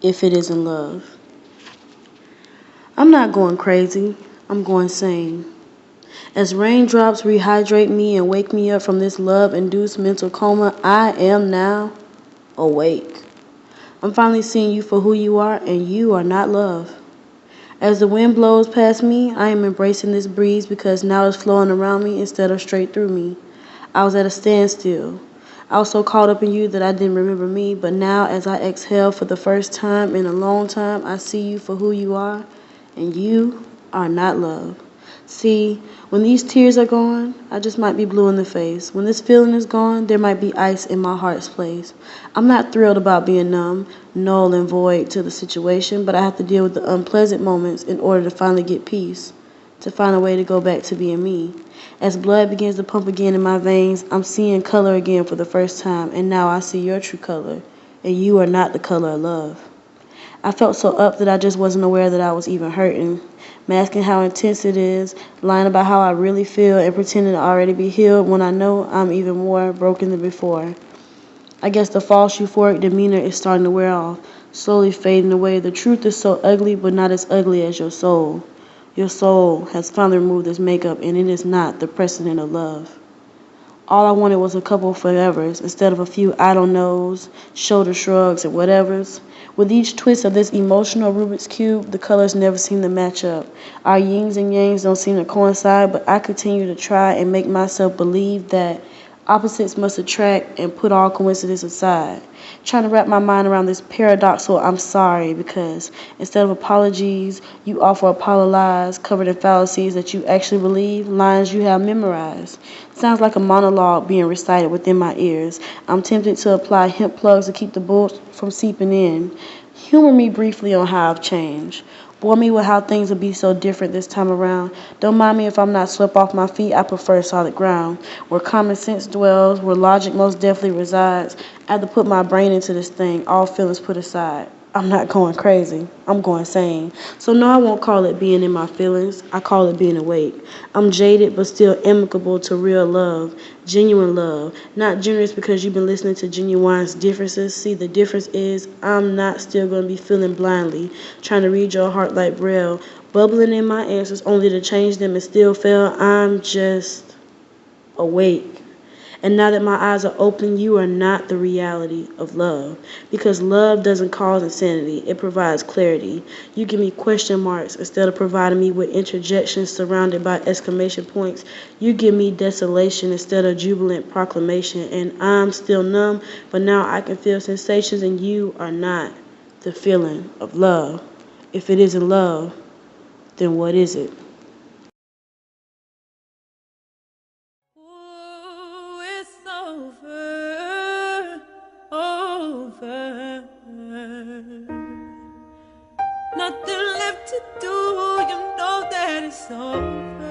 if it isn't love. I'm not going crazy, I'm going sane. As raindrops rehydrate me and wake me up from this love-induced mental coma, I am now awake. I'm finally seeing you for who you are, and you are not love. As the wind blows past me, I am embracing this breeze because now it's flowing around me instead of straight through me. I was at a standstill. I was so caught up in you that I didn't remember me, but now as I exhale for the first time in a long time, I see you for who you are, and you are not love. See, when these tears are gone, I just might be blue in the face. When this feeling is gone, there might be ice in my heart's place. I'm not thrilled about being numb, null and void to the situation, but I have to deal with the unpleasant moments in order to finally get peace, to find a way to go back to being me. As blood begins to pump again in my veins, I'm seeing color again for the first time, and now I see your true color, and you are not the color of love. I felt so up that I just wasn't aware that I was even hurting, masking how intense it is, lying about how I really feel, and pretending to already be healed when I know I'm even more broken than before. I guess the false euphoric demeanor is starting to wear off, slowly fading away. The truth is so ugly, but not as ugly as your soul. Your soul has finally removed its makeup, and it is not the precedent of love. All I wanted was a couple of forevers instead of a few I don't knows, shoulder shrugs, and whatevers. With each twist of this emotional Rubik's Cube, the colors never seem to match up. Our yins and yangs don't seem to coincide, but I continue to try and make myself believe that opposites must attract and put all coincidence aside. Trying to wrap my mind around this paradoxical I'm sorry because instead of apologies, you offer apologies covered in fallacies that you actually believe, lines you have memorized. Sounds like a monologue being recited within my ears. I'm tempted to apply hemp plugs to keep the bullets from seeping in. Humor me briefly on how I've changed. Bore me with how things will be so different this time around. Don't mind me if I'm not swept off my feet. I prefer solid ground. Where common sense dwells, where logic most definitely resides. I have to put my brain into this thing, all feelings put aside. I'm not going crazy. I'm going sane. So no, I won't call it being in my feelings. I call it being awake. I'm jaded but still amicable to real love, genuine love. Not generous because you've been listening to Genuine's differences. See, the difference is I'm not still going to be feeling blindly, trying to read your heart like Braille, bubbling in my answers only to change them and still fail. I'm just awake. And now that my eyes are open, you are not the reality of love. Because love doesn't cause insanity, it provides clarity. You give me question marks instead of providing me with interjections surrounded by exclamation points. You give me desolation instead of jubilant proclamation. And I'm still numb, but now I can feel sensations, and you are not the feeling of love. If it isn't love, then what is it? Ooh, it's over, over. Nothing left to do, you know that it's over.